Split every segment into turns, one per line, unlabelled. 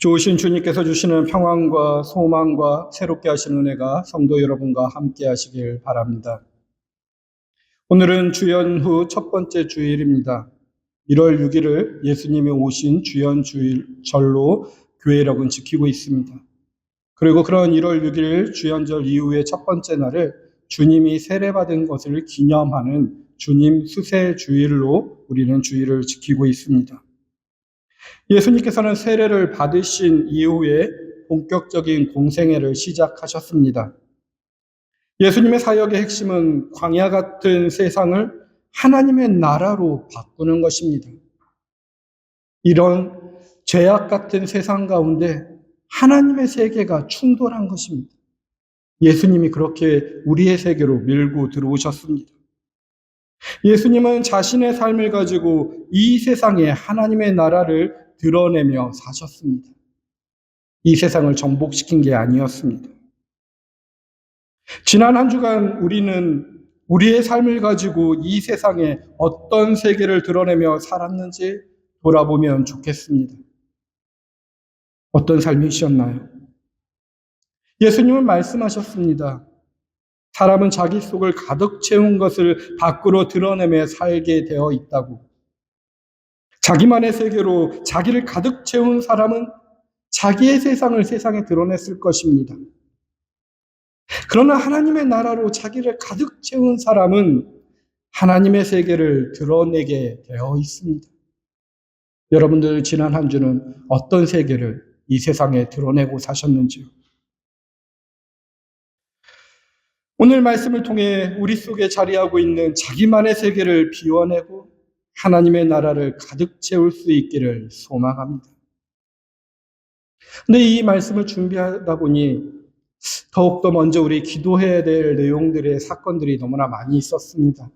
좋으신 주님께서 주시는 평안과 소망과 새롭게 하시는 은혜가 성도 여러분과 함께 하시길 바랍니다. 오늘은 주연 후 첫 번째 주일입니다. 1월 6일을 예수님이 오신 주연 주일절로 교회 여러분 지키고 있습니다. 그리고 그런 1월 6일 주연절 이후의 첫 번째 날을 주님이 세례받은 것을 기념하는 주님 수세 주일로 우리는 주일을 지키고 있습니다. 예수님께서는 세례를 받으신 이후에 본격적인 공생애를 시작하셨습니다. 예수님의 사역의 핵심은 광야 같은 세상을 하나님의 나라로 바꾸는 것입니다. 이런 죄악 같은 세상 가운데 하나님의 세계가 충돌한 것입니다. 예수님이 그렇게 우리의 세계로 밀고 들어오셨습니다. 예수님은 자신의 삶을 가지고 이 세상에 하나님의 나라를 드러내며 사셨습니다. 이 세상을 정복시킨 게 아니었습니다. 지난 한 주간 우리는 우리의 삶을 가지고 이 세상에 어떤 세계를 드러내며 살았는지 돌아보면 좋겠습니다. 어떤 삶이셨나요? 예수님은 말씀하셨습니다. 사람은 자기 속을 가득 채운 것을 밖으로 드러내며 살게 되어 있다고. 자기만의 세계로 자기를 가득 채운 사람은 자기의 세상을 세상에 드러냈을 것입니다. 그러나 하나님의 나라로 자기를 가득 채운 사람은 하나님의 세계를 드러내게 되어 있습니다. 여러분들 지난 한 주는 어떤 세계를 이 세상에 드러내고 사셨는지요? 오늘 말씀을 통해 우리 속에 자리하고 있는 자기만의 세계를 비워내고 하나님의 나라를 가득 채울 수 있기를 소망합니다. 근데 이 말씀을 준비하다 보니 더욱더 먼저 우리 기도해야 될 내용들의 사건들이 너무나 많이 있었습니다.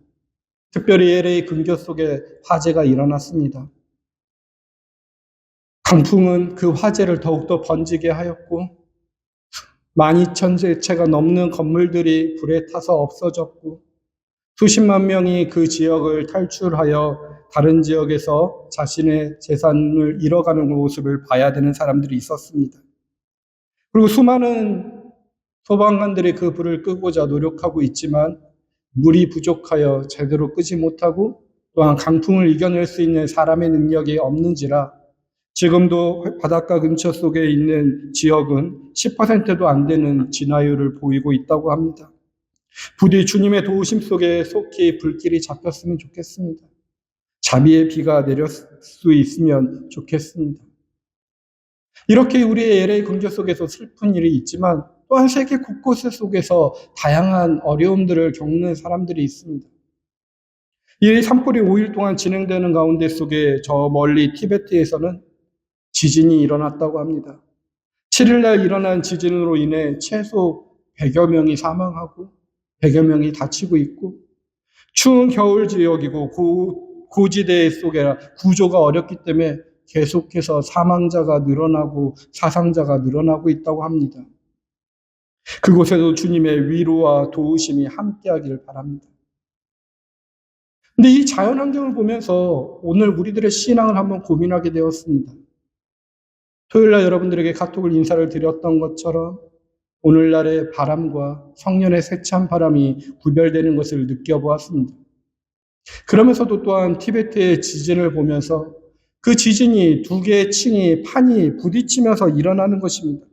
특별히 LA 근교 속에 화재가 일어났습니다. 강풍은 그 화재를 더욱더 번지게 하였고 12,000채가 넘는 건물들이 불에 타서 없어졌고 수십만 명이 그 지역을 탈출하여 다른 지역에서 자신의 재산을 잃어가는 모습을 봐야 되는 사람들이 있었습니다. 그리고 수많은 소방관들이 그 불을 끄고자 노력하고 있지만 물이 부족하여 제대로 끄지 못하고 또한 강풍을 이겨낼 수 있는 사람의 능력이 없는지라 지금도 바닷가 근처 속에 있는 지역은 10%도 안 되는 진화율을 보이고 있다고 합니다. 부디 주님의 도우심 속에 속히 불길이 잡혔으면 좋겠습니다. 자비의 비가 내릴 수 있으면 좋겠습니다. 이렇게 우리의 LA 근교 속에서 슬픈 일이 있지만 또한 세계 곳곳 속에서 다양한 어려움들을 겪는 사람들이 있습니다. 이 산불이 5일 동안 진행되는 가운데 속에 저 멀리 티베트에서는 지진이 일어났다고 합니다. 7일날 일어난 지진으로 인해 최소 100여 명이 사망하고 100여 명이 다치고 있고 추운 겨울 지역이고 고지대 속에 구조가 어렵기 때문에 계속해서 사망자가 늘어나고 사상자가 늘어나고 있다고 합니다. 그곳에도 주님의 위로와 도우심이 함께하기를 바랍니다. 근데 이 자연환경을 보면서 오늘 우리들의 신앙을 한번 고민하게 되었습니다. 토요일날 여러분들에게 카톡을 인사를 드렸던 것처럼 오늘날의 바람과 성년의 세찬 바람이 구별되는 것을 느껴보았습니다. 그러면서도 또한 티베트의 지진을 보면서 그 지진이 두 개의 층이 판이 부딪히면서 일어나는 것입니다.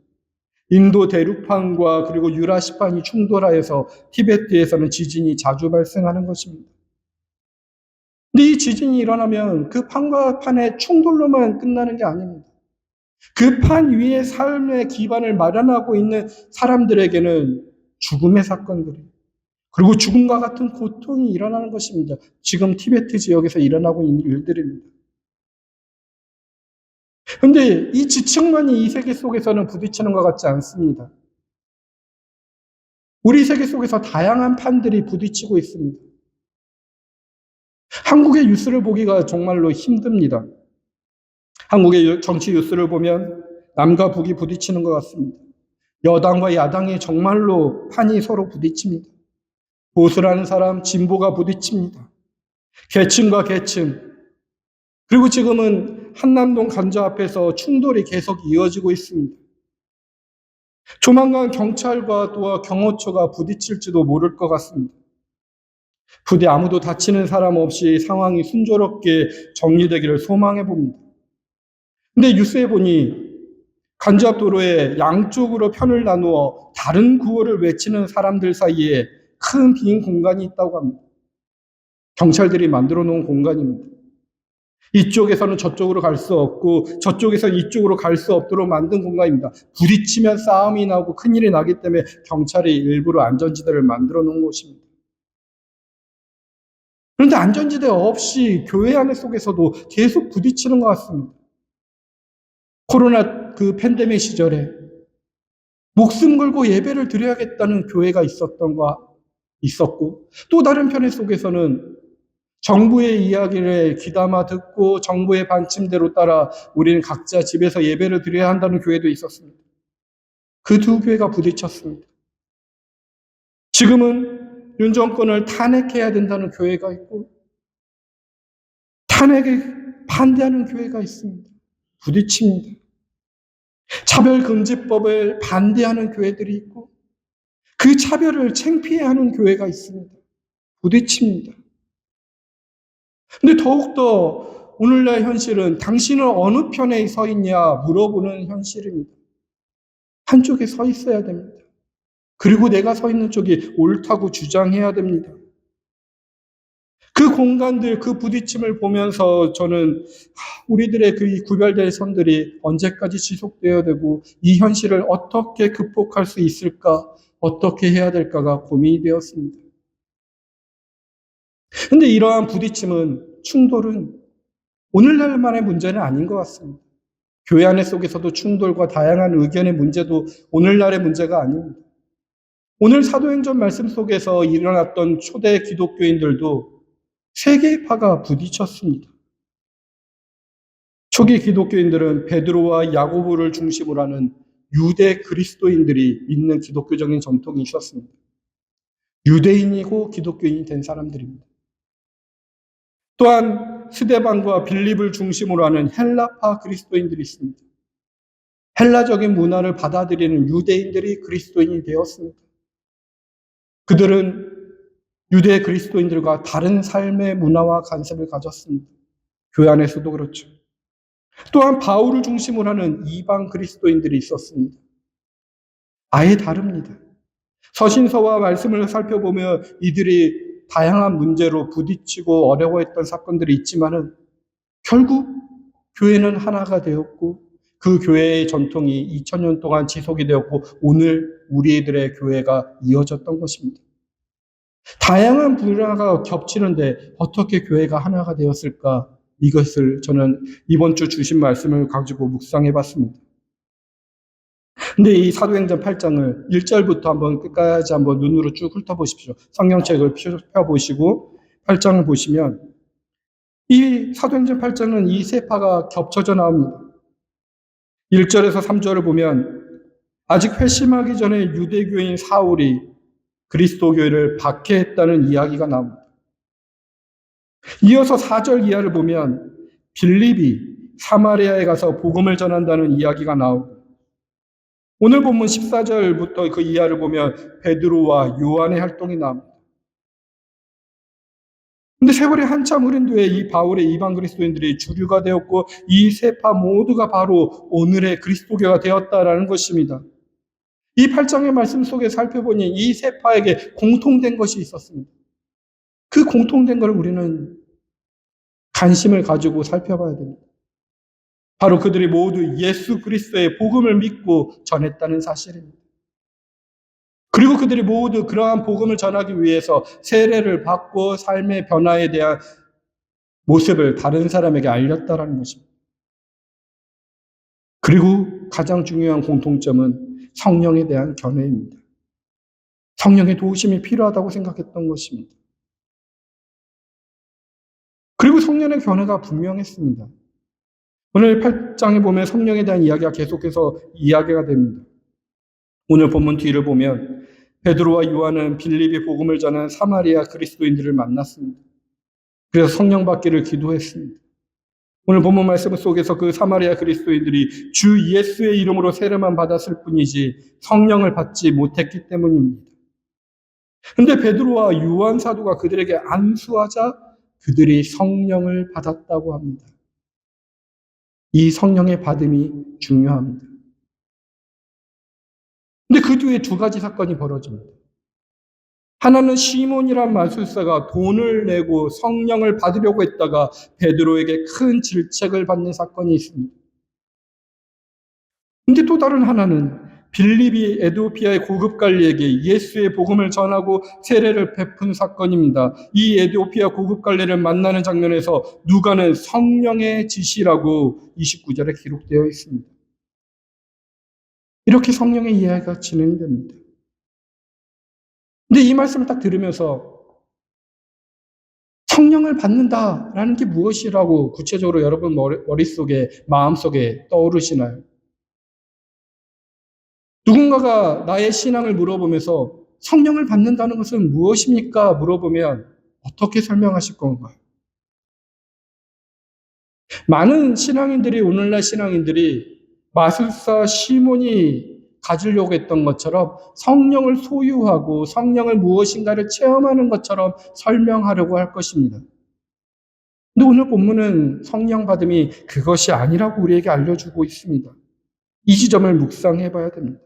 인도 대륙판과 그리고 유라시판이 충돌하여서 티베트에서는 지진이 자주 발생하는 것입니다. 근데 이 지진이 일어나면 그 판과 판의 충돌로만 끝나는 게 아닙니다. 그 판 위에 삶의 기반을 마련하고 있는 사람들에게는 죽음의 사건들이 그리고 죽음과 같은 고통이 일어나는 것입니다. 지금 티베트 지역에서 일어나고 있는 일들입니다. 그런데 이 지층만이 이 세계 속에서는 부딪히는 것 같지 않습니다. 우리 세계 속에서 다양한 판들이 부딪히고 있습니다. 한국의 뉴스를 보기가 정말로 힘듭니다. 한국의 정치 뉴스를 보면 남과 북이 부딪히는 것 같습니다. 여당과 야당이 정말로 판이 서로 부딪힙니다. 보수라는 사람, 진보가 부딪힙니다. 계층과 계층. 그리고 지금은 한남동 간저 앞에서 충돌이 계속 이어지고 있습니다. 조만간 경찰과 또 경호처가 부딪힐지도 모를 것 같습니다. 부디 아무도 다치는 사람 없이 상황이 순조롭게 정리되기를 소망해 봅니다. 근데 뉴스에 보니 간저 앞 도로에 양쪽으로 편을 나누어 다른 구호를 외치는 사람들 사이에 큰 빈 공간이 있다고 합니다. 경찰들이 만들어 놓은 공간입니다. 이쪽에서는 저쪽으로 갈 수 없고 저쪽에서는 이쪽으로 갈 수 없도록 만든 공간입니다. 부딪히면 싸움이 나고 큰일이 나기 때문에 경찰이 일부러 안전지대를 만들어 놓은 곳입니다. 그런데 안전지대 없이 교회 안에 속에서도 계속 부딪히는 것 같습니다. 코로나 그 팬데믹 시절에 목숨 걸고 예배를 드려야겠다는 교회가 있었고, 또 다른 편의 속에서는 정부의 이야기를 귀담아 듣고 정부의 반침대로 따라 우리는 각자 집에서 예배를 드려야 한다는 교회도 있었습니다. 그 두 교회가 부딪혔습니다. 지금은 윤 정권을 탄핵해야 된다는 교회가 있고 탄핵에 반대하는 교회가 있습니다. 부딪힙니다. 차별금지법을 반대하는 교회들이 있고 그 차별을 창피해하는 교회가 있습니다. 부딪힙니다. 근데 더욱더 오늘날 현실은 당신은 어느 편에 서 있냐 물어보는 현실입니다. 한쪽에 서 있어야 됩니다. 그리고 내가 서 있는 쪽이 옳다고 주장해야 됩니다. 그 공간들, 그 부딪힘을 보면서 저는 우리들의 그 구별된 선들이 언제까지 지속되어야 되고 이 현실을 어떻게 극복할 수 있을까, 어떻게 해야 될까가 고민이 되었습니다. 그런데 이러한 부딪힘은, 충돌은 오늘날만의 문제는 아닌 것 같습니다. 교회 안에 속에서도 충돌과 다양한 의견의 문제도 오늘날의 문제가 아닙니다. 오늘 사도행전 말씀 속에서 일어났던 초대 기독교인들도 세 개의 파가 부딪혔습니다. 초기 기독교인들은 베드로와 야고보를 중심으로 하는 유대 그리스도인들이 믿는 기독교적인 전통이 있었습니다. 유대인이고 기독교인이 된 사람들입니다. 또한 스데반과 빌립을 중심으로 하는 헬라파 그리스도인들이 있습니다. 헬라적인 문화를 받아들이는 유대인들이 그리스도인이 되었습니다. 그들은 유대 그리스도인들과 다른 삶의 문화와 관습을 가졌습니다. 교회 안에서도 그렇죠. 또한 바울을 중심으로 하는 이방 그리스도인들이 있었습니다. 아예 다릅니다. 서신서와 말씀을 살펴보면 이들이 다양한 문제로 부딪히고 어려워했던 사건들이 있지만은 결국 교회는 하나가 되었고 그 교회의 전통이 2000년 동안 지속이 되었고 오늘 우리들의 교회가 이어졌던 것입니다. 다양한 문화가 겹치는데 어떻게 교회가 하나가 되었을까? 이것을 저는 이번 주 주신 말씀을 가지고 묵상해 봤습니다. 근데 이 사도행전 8장을 1절부터 한번 끝까지 한번 눈으로 쭉 훑어보십시오. 성경책을 펴보시고 8장을 보시면 이 사도행전 8장은 이 세 파가 겹쳐져 나옵니다. 1절에서 3절을 보면 아직 회심하기 전에 유대교인 사울이 그리스도교회를 박해했다는 이야기가 나옵니다. 이어서 4절 이하를 보면 빌립이 사마리아에 가서 복음을 전한다는 이야기가 나오고 오늘 본문 14절부터 그 이하를 보면 베드로와 요한의 활동이 나옵니다. 근데 세월이 한참 흐른 뒤에 이 바울의 이방 그리스도인들이 주류가 되었고 이 세 파 모두가 바로 오늘의 그리스도교가 되었다라는 것입니다. 이 8장의 말씀 속에 살펴보니 이 세 파에게 공통된 것이 있었습니다. 그 공통된 걸 우리는 관심을 가지고 살펴봐야 됩니다. 바로 그들이 모두 예수 그리스도의 복음을 믿고 전했다는 사실입니다. 그리고 그들이 모두 그러한 복음을 전하기 위해서 세례를 받고 삶의 변화에 대한 모습을 다른 사람에게 알렸다라는 것입니다. 그리고 가장 중요한 공통점은 성령에 대한 견해입니다. 성령의 도우심이 필요하다고 생각했던 것입니다. 그리고 성령의 견해가 분명했습니다. 오늘 8장에 보면 성령에 대한 이야기가 계속해서 이야기가 됩니다. 오늘 본문 뒤를 보면 베드로와 요한은 빌립이 복음을 전한 사마리아 그리스도인들을 만났습니다. 그래서 성령 받기를 기도했습니다. 오늘 본문 말씀 속에서 그 사마리아 그리스도인들이 주 예수의 이름으로 세례만 받았을 뿐이지 성령을 받지 못했기 때문입니다. 근데 베드로와 요한 사도가 그들에게 안수하자 그들이 성령을 받았다고 합니다. 이 성령의 받음이 중요합니다. 근데 그 뒤에 두 가지 사건이 벌어집니다. 하나는 시몬이란 마술사가 돈을 내고 성령을 받으려고 했다가 베드로에게 큰 질책을 받는 사건이 있습니다. 근데 또 다른 하나는 빌립이 에티오피아의 고급 관리에게 예수의 복음을 전하고 세례를 베푼 사건입니다. 이 에티오피아 고급 관리를 만나는 장면에서 누가는 성령의 지시라고 29절에 기록되어 있습니다. 이렇게 성령의 이야기가 진행됩니다. 근데 이 말씀을 딱 들으면서 성령을 받는다라는 게 무엇이라고 구체적으로 여러분 머릿속에, 마음속에 떠오르시나요? 누군가가 나의 신앙을 물어보면서 성령을 받는다는 것은 무엇입니까? 물어보면 어떻게 설명하실 건가요? 많은 신앙인들이, 오늘날 신앙인들이 마술사 시몬이 가지려고 했던 것처럼 성령을 소유하고 성령을 무엇인가를 체험하는 것처럼 설명하려고 할 것입니다. 근데 오늘 본문은 성령 받음이 그것이 아니라고 우리에게 알려주고 있습니다. 이 지점을 묵상해 봐야 됩니다.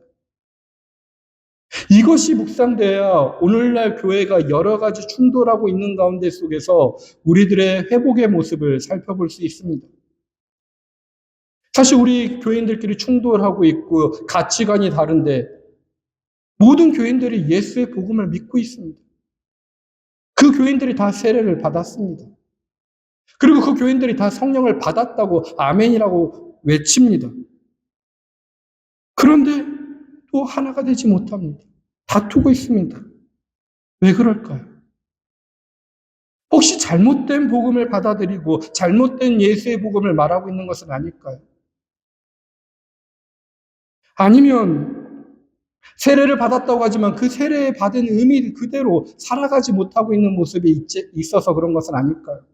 이것이 묵상돼야 오늘날 교회가 여러 가지 충돌하고 있는 가운데 속에서 우리들의 회복의 모습을 살펴볼 수 있습니다. 사실 우리 교인들끼리 충돌하고 있고 가치관이 다른데 모든 교인들이 예수의 복음을 믿고 있습니다. 그 교인들이 다 세례를 받았습니다. 그리고 그 교인들이 다 성령을 받았다고 아멘이라고 외칩니다. 그런데 또 하나가 되지 못합니다. 다투고 있습니다. 왜 그럴까요? 혹시 잘못된 복음을 받아들이고 잘못된 예수의 복음을 말하고 있는 것은 아닐까요? 아니면 세례를 받았다고 하지만 그 세례에 받은 의미 그대로 살아가지 못하고 있는 모습이 있어서 그런 것은 아닐까요?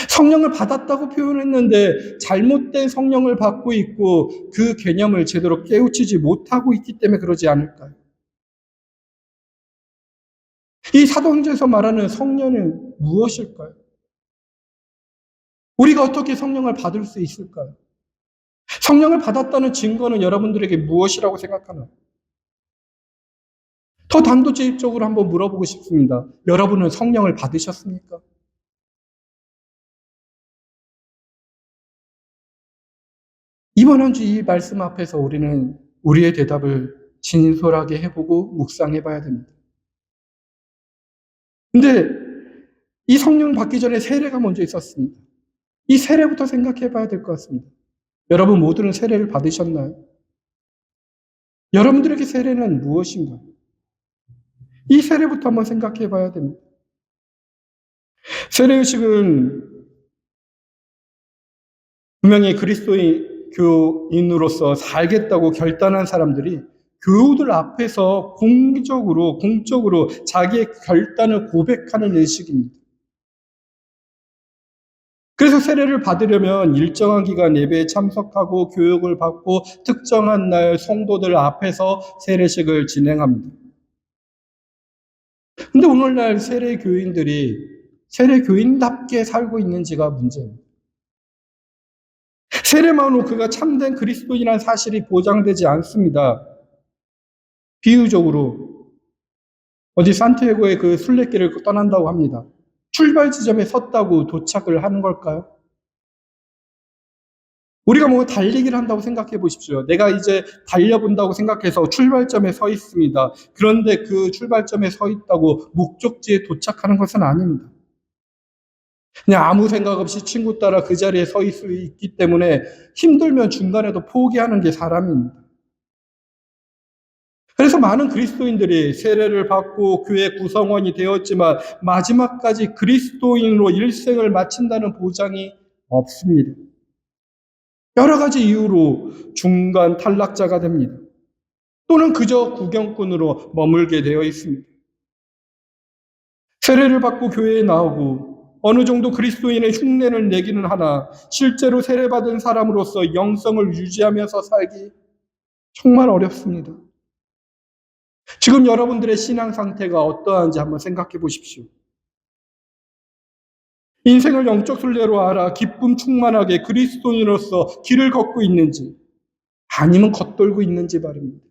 성령을 받았다고 표현했는데 잘못된 성령을 받고 있고 그 개념을 제대로 깨우치지 못하고 있기 때문에 그러지 않을까요? 이 사도행전에서 말하는 성령은 무엇일까요? 우리가 어떻게 성령을 받을 수 있을까요? 성령을 받았다는 증거는 여러분들에게 무엇이라고 생각하나요? 더 단도직입적으로 한번 물어보고 싶습니다. 여러분은 성령을 받으셨습니까? 이번 한 주 이 말씀 앞에서 우리는 우리의 대답을 진솔하게 해보고 묵상해 봐야 됩니다. 근데 이 성령 받기 전에 세례가 먼저 있었습니다. 이 세례부터 생각해 봐야 될 것 같습니다. 여러분 모두는 세례를 받으셨나요? 여러분들에게 세례는 무엇인가요? 이 세례부터 한번 생각해 봐야 됩니다. 세례의식은 분명히 그리스도인으로서 살겠다고 결단한 사람들이 교우들 앞에서 공적으로 자기의 결단을 고백하는 의식입니다. 그래서 세례를 받으려면 일정한 기간 예배에 참석하고 교육을 받고 특정한 날 성도들 앞에서 세례식을 진행합니다. 근데 오늘날 세례교인들이 세례교인답게 살고 있는지가 문제입니다. 세례만으로 그가 참된 그리스도인이라는 사실이 보장되지 않습니다. 비유적으로 어디 산티아고의 그 순례길을 떠난다고 합니다. 출발 지점에 섰다고 도착을 하는 걸까요? 우리가 뭐 달리기를 한다고 생각해 보십시오. 내가 이제 달려본다고 생각해서 출발점에 서 있습니다. 그런데 그 출발점에 서 있다고 목적지에 도착하는 것은 아닙니다. 그냥 아무 생각 없이 친구 따라 그 자리에 서 있을 수 있기 때문에 힘들면 중간에도 포기하는 게 사람입니다. 그래서 많은 그리스도인들이 세례를 받고 교회 구성원이 되었지만 마지막까지 그리스도인으로 일생을 마친다는 보장이 없습니다. 여러 가지 이유로 중간 탈락자가 됩니다. 또는 그저 구경꾼으로 머물게 되어 있습니다. 세례를 받고 교회에 나오고 어느 정도 그리스도인의 흉내를 내기는 하나 실제로 세례받은 사람으로서 영성을 유지하면서 살기 정말 어렵습니다. 지금 여러분들의 신앙 상태가 어떠한지 한번 생각해 보십시오. 인생을 영적 순례로 알아 기쁨 충만하게 그리스도인으로서 길을 걷고 있는지 아니면 겉돌고 있는지 말입니다.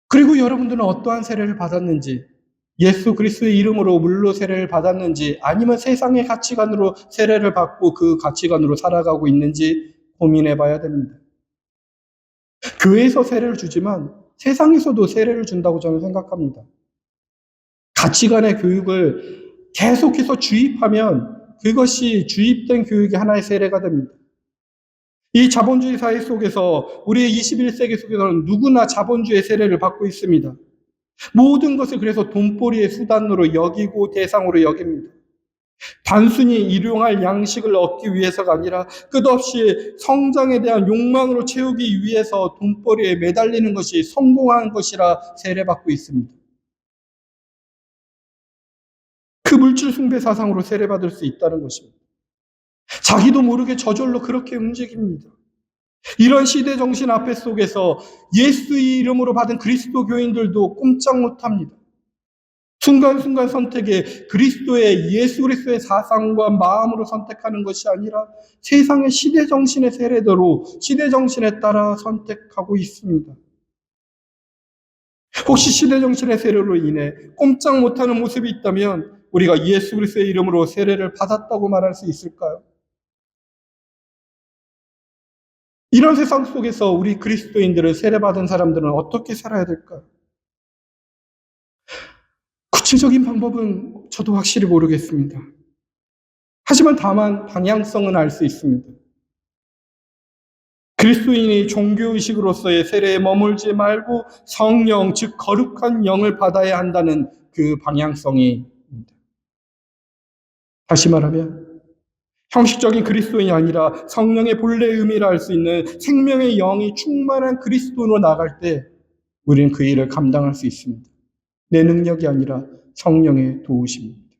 그리고 여러분들은 어떠한 세례를 받았는지, 예수 그리스도의 이름으로 물로 세례를 받았는지 아니면 세상의 가치관으로 세례를 받고 그 가치관으로 살아가고 있는지 고민해 봐야 됩니다. 교회에서 세례를 주지만 세상에서도 세례를 준다고 저는 생각합니다. 가치관의 교육을 계속해서 주입하면 그것이 주입된 교육이 하나의 세례가 됩니다. 이 자본주의 사회 속에서 우리의 21세기 속에서는 누구나 자본주의 세례를 받고 있습니다. 모든 것을 그래서 돈벌이의 수단으로 여기고 대상으로 여깁니다. 단순히 일용할 양식을 얻기 위해서가 아니라 끝없이 성장에 대한 욕망으로 채우기 위해서 돈벌이에 매달리는 것이 성공한 것이라 세례받고 있습니다. 그 물질 숭배 사상으로 세례받을 수 있다는 것입니다. 자기도 모르게 저절로 그렇게 움직입니다. 이런 시대 정신 앞에 속에서 예수의 이름으로 받은 그리스도 교인들도 꼼짝 못합니다. 순간순간 선택에 그리스도의 예수 그리스도의 사상과 마음으로 선택하는 것이 아니라 세상의 시대 정신의 세례대로 시대 정신에 따라 선택하고 있습니다. 혹시 시대 정신의 세례로 인해 꼼짝 못하는 모습이 있다면 우리가 예수 그리스도의 이름으로 세례를 받았다고 말할 수 있을까요? 이런 세상 속에서 우리 그리스도인들을 세례받은 사람들은 어떻게 살아야 될까요? 구체적인 방법은 저도 확실히 모르겠습니다. 하지만 다만 방향성은 알 수 있습니다. 그리스도인이 종교의식으로서의 세례에 머물지 말고 성령, 즉 거룩한 영을 받아야 한다는 그 방향성입니다. 다시 말하면 형식적인 그리스도인이 아니라 성령의 본래 의미를 알 수 있는 생명의 영이 충만한 그리스도인으로 나갈 때 우리는 그 일을 감당할 수 있습니다. 내 능력이 아니라 성령의 도우심입니다.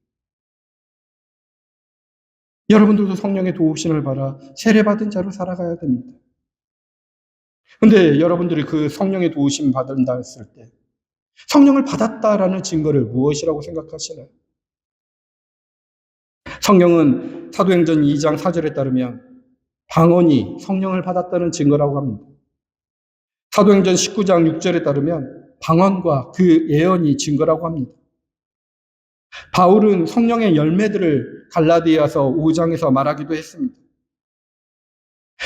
여러분들도 성령의 도우심을 받아 세례받은 자로 살아가야 됩니다. 근데 여러분들이 그 성령의 도우심 받는다 했을 때 성령을 받았다라는 증거를 무엇이라고 생각하시나요? 성령은 사도행전 2장 4절에 따르면 방언이 성령을 받았다는 증거라고 합니다. 사도행전 19장 6절에 따르면 방언과 그 예언이 증거라고 합니다. 바울은 성령의 열매들을 갈라디아서 5장에서 말하기도 했습니다.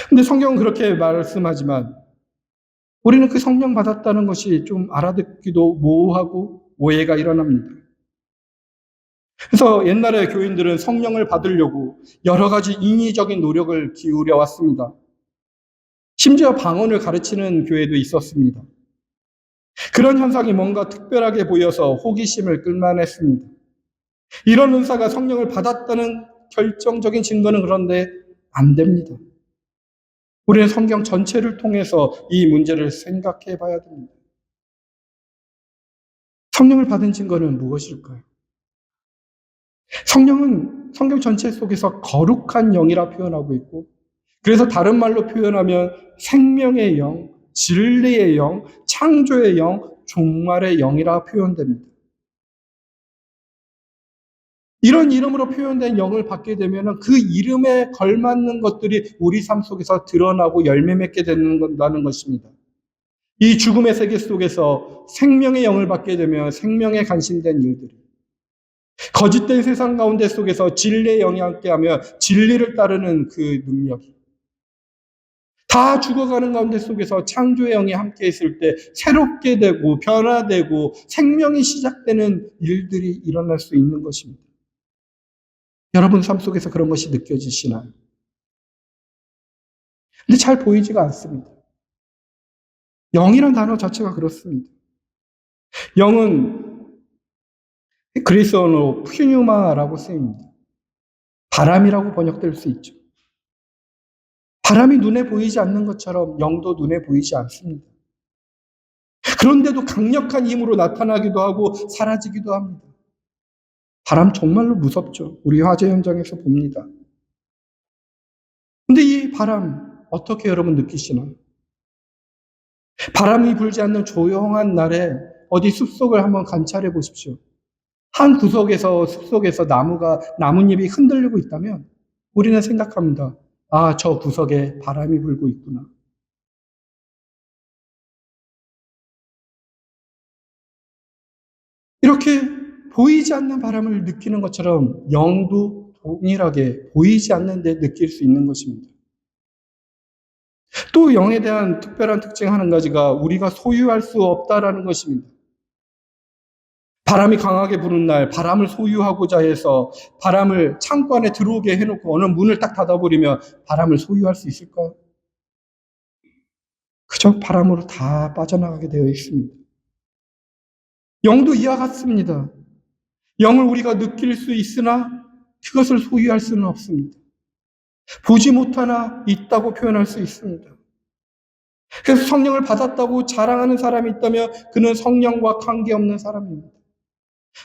근데 성경은 그렇게 말씀하지만 우리는 그 성령 받았다는 것이 좀 알아듣기도 모호하고 오해가 일어납니다. 그래서 옛날에 교인들은 성령을 받으려고 여러 가지 인위적인 노력을 기울여 왔습니다. 심지어 방언을 가르치는 교회도 있었습니다. 그런 현상이 뭔가 특별하게 보여서 호기심을 끌만했습니다. 이런 은사가 성령을 받았다는 결정적인 증거는 그런데 안 됩니다. 우리는 성경 전체를 통해서 이 문제를 생각해 봐야 됩니다. 성령을 받은 증거는 무엇일까요? 성령은 성경 전체 속에서 거룩한 영이라 표현하고 있고, 그래서 다른 말로 표현하면 생명의 영, 진리의 영, 창조의 영, 종말의 영이라 표현됩니다. 이런 이름으로 표현된 영을 받게 되면 그 이름에 걸맞는 것들이 우리 삶 속에서 드러나고 열매 맺게 된다는 것입니다. 이 죽음의 세계 속에서 생명의 영을 받게 되면 생명에 간신된 일들이, 거짓된 세상 가운데 속에서 진리의 영이 함께하며 진리를 따르는 그 능력이, 다 죽어가는 가운데 속에서 창조의 영이 함께 있을 때 새롭게 되고 변화되고 생명이 시작되는 일들이 일어날 수 있는 것입니다. 여러분 삶 속에서 그런 것이 느껴지시나요? 근데 잘 보이지가 않습니다. 영이란 단어 자체가 그렇습니다. 영은 그리스 언어로 푸뉴마라고 쓰입니다. 바람이라고 번역될 수 있죠. 바람이 눈에 보이지 않는 것처럼 영도 눈에 보이지 않습니다. 그런데도 강력한 힘으로 나타나기도 하고 사라지기도 합니다. 바람 정말로 무섭죠. 우리 화재 현장에서 봅니다. 근데 이 바람 어떻게 여러분 느끼시나요? 바람이 불지 않는 조용한 날에 어디 숲속을 한번 관찰해 보십시오. 한 구석에서 숲속에서 나뭇잎이 흔들리고 있다면 우리는 생각합니다. 아, 저 구석에 바람이 불고 있구나. 이렇게 보이지 않는 바람을 느끼는 것처럼 영도 동일하게 보이지 않는데 느낄 수 있는 것입니다. 또 영에 대한 특별한 특징 한 가지가 우리가 소유할 수 없다라는 것입니다. 바람이 강하게 부는 날 바람을 소유하고자 해서 바람을 창고 안에 들어오게 해놓고 어느 문을 딱 닫아버리면 바람을 소유할 수 있을까요? 그저 바람으로 다 빠져나가게 되어 있습니다. 영도 이와 같습니다. 영을 우리가 느낄 수 있으나 그것을 소유할 수는 없습니다. 보지 못하나 있다고 표현할 수 있습니다. 그래서 성령을 받았다고 자랑하는 사람이 있다면 그는 성령과 관계없는 사람입니다.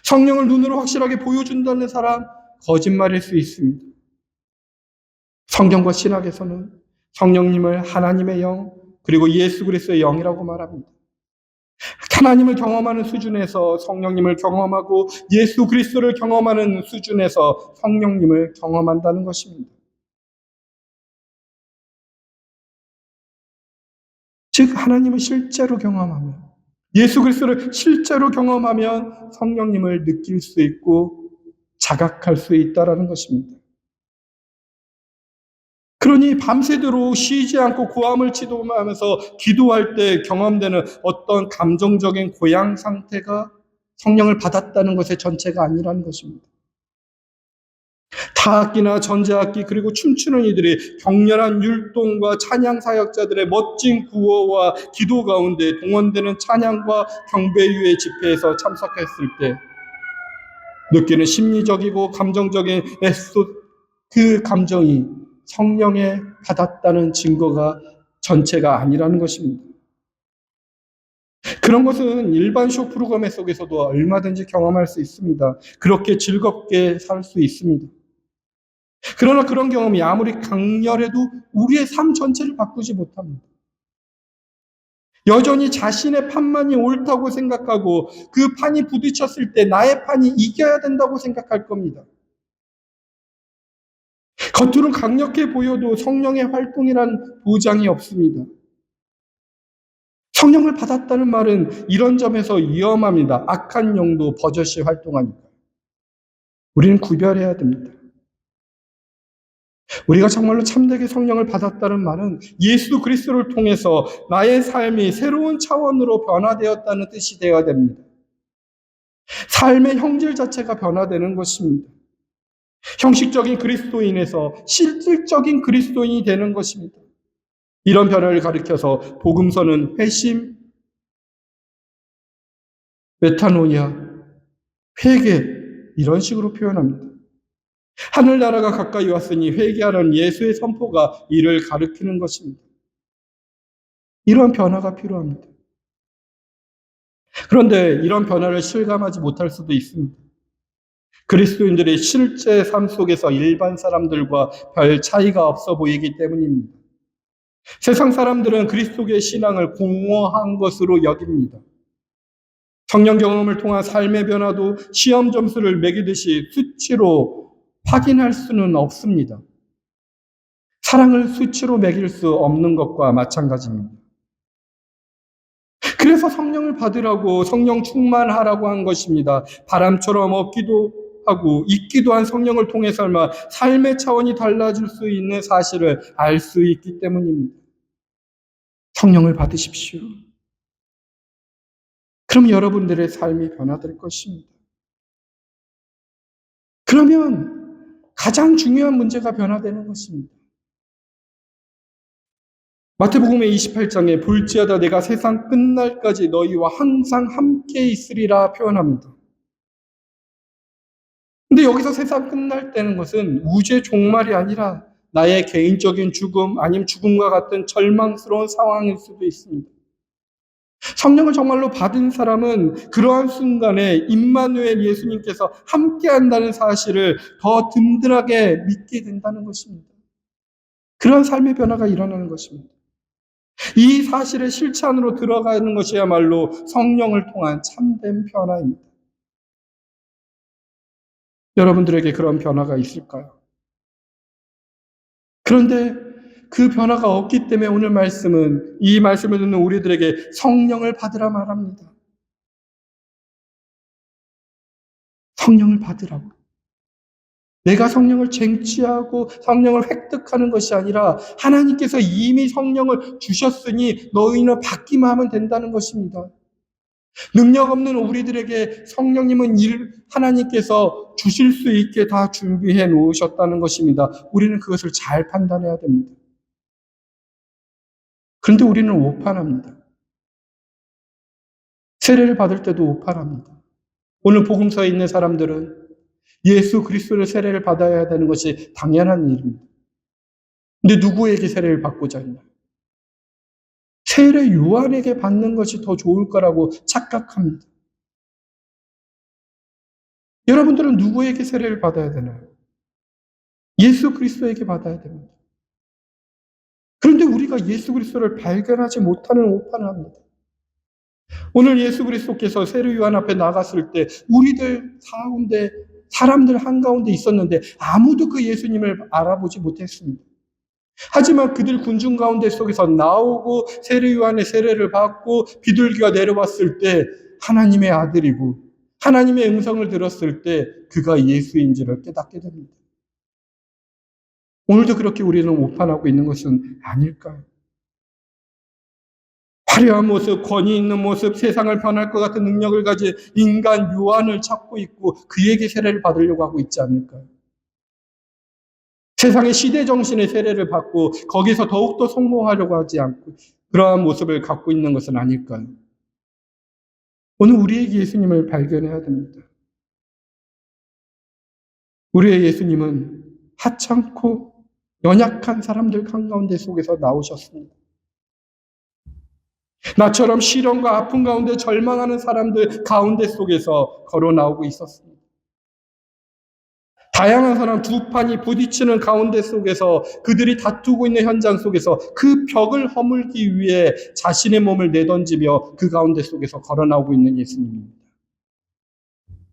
성령을 눈으로 확실하게 보여준다는 사람, 거짓말일 수 있습니다. 성경과 신학에서는 성령님을 하나님의 영, 그리고 예수 그리스도의 영이라고 말합니다. 하나님을 경험하는 수준에서 성령님을 경험하고 예수 그리스도를 경험하는 수준에서 성령님을 경험한다는 것입니다. 즉 하나님을 실제로 경험하면, 예수 그리스도를 실제로 경험하면 성령님을 느낄 수 있고 자각할 수 있다라는 것입니다. 그러니 밤새도록 쉬지 않고 고함을 치도하면서 기도할 때 경험되는 어떤 감정적인 고양 상태가 성령을 받았다는 것의 전체가 아니라는 것입니다. 타악기나 전자악기 그리고 춤추는 이들이 격렬한 율동과 찬양 사역자들의 멋진 구호와 기도 가운데 동원되는 찬양과 경배유의 집회에서 참석했을 때 느끼는 심리적이고 감정적인 그 감정이 성령에 받았다는 증거가 전체가 아니라는 것입니다. 그런 것은 일반 쇼 프로그램 속에서도 얼마든지 경험할 수 있습니다. 그렇게 즐겁게 살 수 있습니다. 그러나 그런 경험이 아무리 강렬해도 우리의 삶 전체를 바꾸지 못합니다. 여전히 자신의 판만이 옳다고 생각하고 그 판이 부딪혔을 때 나의 판이 이겨야 된다고 생각할 겁니다. 겉으로 강력해 보여도 성령의 활동이란 보장이 없습니다. 성령을 받았다는 말은 이런 점에서 위험합니다. 악한 영도 버젓이 활동하니까. 우리는 구별해야 됩니다. 우리가 정말로 참되게 성령을 받았다는 말은 예수 그리스도를 통해서 나의 삶이 새로운 차원으로 변화되었다는 뜻이 되어야 됩니다. 삶의 형질 자체가 변화되는 것입니다. 형식적인 그리스도인에서 실질적인 그리스도인이 되는 것입니다. 이런 변화를 가리켜서 복음서는 회심, 메타노이아, 회개 이런 식으로 표현합니다. 하늘나라가 가까이 왔으니 회개하라는 예수의 선포가 이를 가리키는 것입니다. 이런 변화가 필요합니다. 그런데 이런 변화를 실감하지 못할 수도 있습니다. 그리스도인들의 실제 삶 속에서 일반 사람들과 별 차이가 없어 보이기 때문입니다. 세상 사람들은 그리스도의 신앙을 공허한 것으로 여깁니다. 성령 경험을 통한 삶의 변화도 시험 점수를 매기듯이 수치로 확인할 수는 없습니다. 사랑을 수치로 매길 수 없는 것과 마찬가지입니다. 그래서 성령을 받으라고 성령 충만하라고 한 것입니다. 바람처럼 없기도 하고 있기도 한 성령을 통해서만 삶의 차원이 달라질 수 있는 사실을 알 수 있기 때문입니다. 성령을 받으십시오. 그럼 여러분들의 삶이 변화될 것입니다. 그러면 가장 중요한 문제가 변화되는 것입니다. 마태복음의 28장에 볼지어다 내가 세상 끝날까지 너희와 항상 함께 있으리라 표현합니다. 근데 여기서 세상 끝날 때는 것은 우주의 종말이 아니라 나의 개인적인 죽음 아니면 죽음과 같은 절망스러운 상황일 수도 있습니다. 성령을 정말로 받은 사람은 그러한 순간에 임마누엘 예수님께서 함께 한다는 사실을 더 든든하게 믿게 된다는 것입니다. 그런 삶의 변화가 일어나는 것입니다. 이 사실의 실천으로 들어가는 것이야말로 성령을 통한 참된 변화입니다. 여러분들에게 그런 변화가 있을까요? 그런데 그 변화가 없기 때문에 오늘 말씀은, 이 말씀을 듣는 우리들에게 성령을 받으라 말합니다. 성령을 받으라고. 내가 성령을 쟁취하고 성령을 획득하는 것이 아니라 하나님께서 이미 성령을 주셨으니 너희는 받기만 하면 된다는 것입니다. 능력 없는 우리들에게 성령님은 하나님께서 주실 수 있게 다 준비해 놓으셨다는 것입니다. 우리는 그것을 잘 판단해야 됩니다. 그런데 우리는 오판합니다. 세례를 받을 때도 오판합니다. 오늘 복음서에 있는 사람들은 예수 그리스도의 세례를 받아야 되는 것이 당연한 일입니다. 근데 누구에게 세례를 받고자 했나요? 세례 요한에게 받는 것이 더 좋을 거라고 착각합니다. 여러분들은 누구에게 세례를 받아야 되나요? 예수 그리스도에게 받아야 됩니다. 그런데 우리가 예수 그리스도를 발견하지 못하는 오판을 합니다. 오늘 예수 그리스도께서 세례 요한 앞에 나갔을 때 우리들 가운데, 사람들 한가운데 있었는데 아무도 그 예수님을 알아보지 못했습니다. 하지만 그들 군중 가운데 속에서 나오고 세례 요한의 세례를 받고 비둘기가 내려왔을 때 하나님의 아들이고 하나님의 음성을 들었을 때 그가 예수인지를 깨닫게 됩니다. 오늘도 그렇게 우리는 오판하고 있는 것은 아닐까요? 화려한 모습, 권위 있는 모습, 세상을 변할 것 같은 능력을 가진 인간 요한을 찾고 있고 그에게 세례를 받으려고 하고 있지 않을까요? 세상의 시대 정신의 세례를 받고 거기서 더욱더 성공하려고 하지 않고 그러한 모습을 갖고 있는 것은 아닐까요? 오늘 우리에게 예수님을 발견해야 됩니다. 우리의 예수님은 하찮고 연약한 사람들 한가운데 속에서 나오셨습니다. 나처럼 시련과 아픔 가운데 절망하는 사람들 가운데 속에서 걸어 나오고 있었습니다. 다양한 사람 두 판이 부딪히는 가운데 속에서 그들이 다투고 있는 현장 속에서 그 벽을 허물기 위해 자신의 몸을 내던지며 그 가운데 속에서 걸어 나오고 있는 예수님입니다.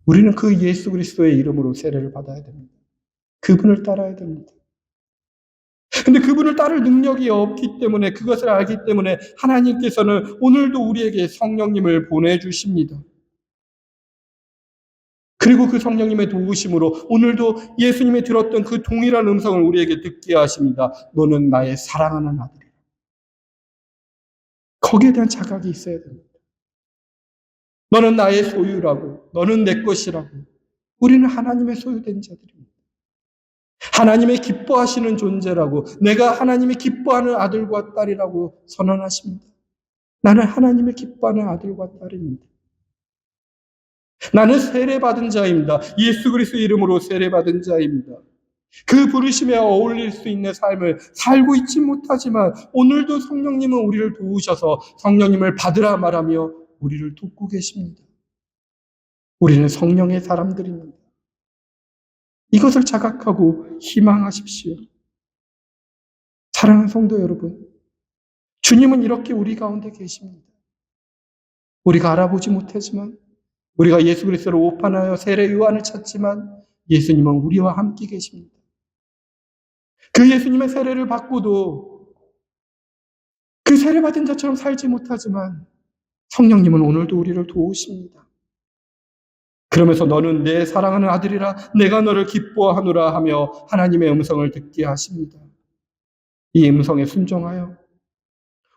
우리는 그 예수 그리스도의 이름으로 세례를 받아야 됩니다. 그분을 따라야 됩니다. 근데 그분을 따를 능력이 없기 때문에, 그것을 알기 때문에 하나님께서는 오늘도 우리에게 성령님을 보내주십니다. 그리고 그 성령님의 도우심으로 오늘도 예수님이 들었던 그 동일한 음성을 우리에게 듣게 하십니다. 너는 나의 사랑하는 아들이라. 거기에 대한 자각이 있어야 됩니다. 너는 나의 소유라고, 너는 내 것이라고. 우리는 하나님의 소유된 자들입니다. 하나님의 기뻐하시는 존재라고, 내가 하나님이 기뻐하는 아들과 딸이라고 선언하십니다. 나는 하나님의 기뻐하는 아들과 딸입니다. 나는 세례받은 자입니다. 예수 그리스도 이름으로 세례받은 자입니다. 그 부르심에 어울릴 수 있는 삶을 살고 있지 못하지만 오늘도 성령님은 우리를 도우셔서 성령님을 받으라 말하며 우리를 돕고 계십니다. 우리는 성령의 사람들입니다. 이것을 자각하고 희망하십시오. 사랑하는 성도 여러분, 주님은 이렇게 우리 가운데 계십니다. 우리가 알아보지 못하지만, 우리가 예수 그리스도를 오판하여 세례 요한을 찾지만 예수님은 우리와 함께 계십니다. 그 예수님의 세례를 받고도 그 세례받은 자처럼 살지 못하지만 성령님은 오늘도 우리를 도우십니다. 그러면서 너는 내 사랑하는 아들이라 내가 너를 기뻐하노라 하며 하나님의 음성을 듣게 하십니다. 이 음성에 순종하여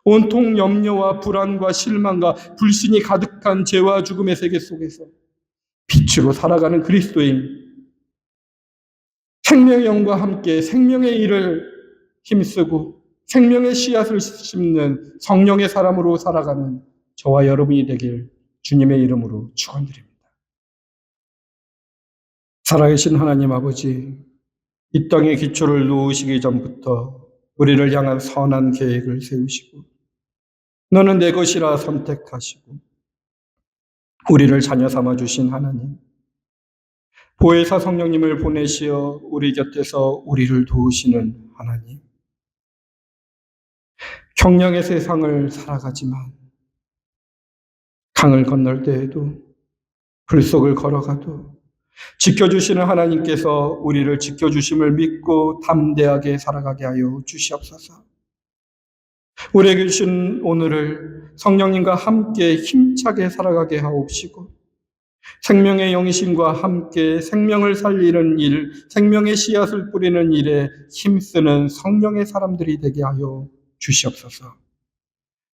온통 염려와 불안과 실망과 불신이 가득한 죄와 죽음의 세계 속에서 빛으로 살아가는 그리스도인, 생명의 영과 함께 생명의 일을 힘쓰고 생명의 씨앗을 심는 성령의 사람으로 살아가는 저와 여러분이 되길 주님의 이름으로 축원드립니다. 살아계신 하나님 아버지, 이 땅의 기초를 놓으시기 전부터 우리를 향한 선한 계획을 세우시고 너는 내 것이라 선택하시고 우리를 자녀 삼아 주신 하나님, 보혜사 성령님을 보내시어 우리 곁에서 우리를 도우시는 하나님, 경량의 세상을 살아가지만 강을 건널 때에도 불 속을 걸어가도 지켜주시는 하나님께서 우리를 지켜주심을 믿고 담대하게 살아가게 하여 주시옵소서. 우리에게 주신 오늘을 성령님과 함께 힘차게 살아가게 하옵시고 생명의 영이신과 함께 생명을 살리는 일, 생명의 씨앗을 뿌리는 일에 힘쓰는 성령의 사람들이 되게 하여 주시옵소서.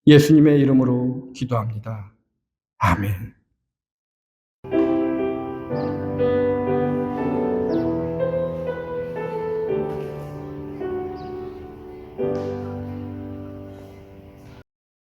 예수님의 이름으로 기도합니다. 아멘.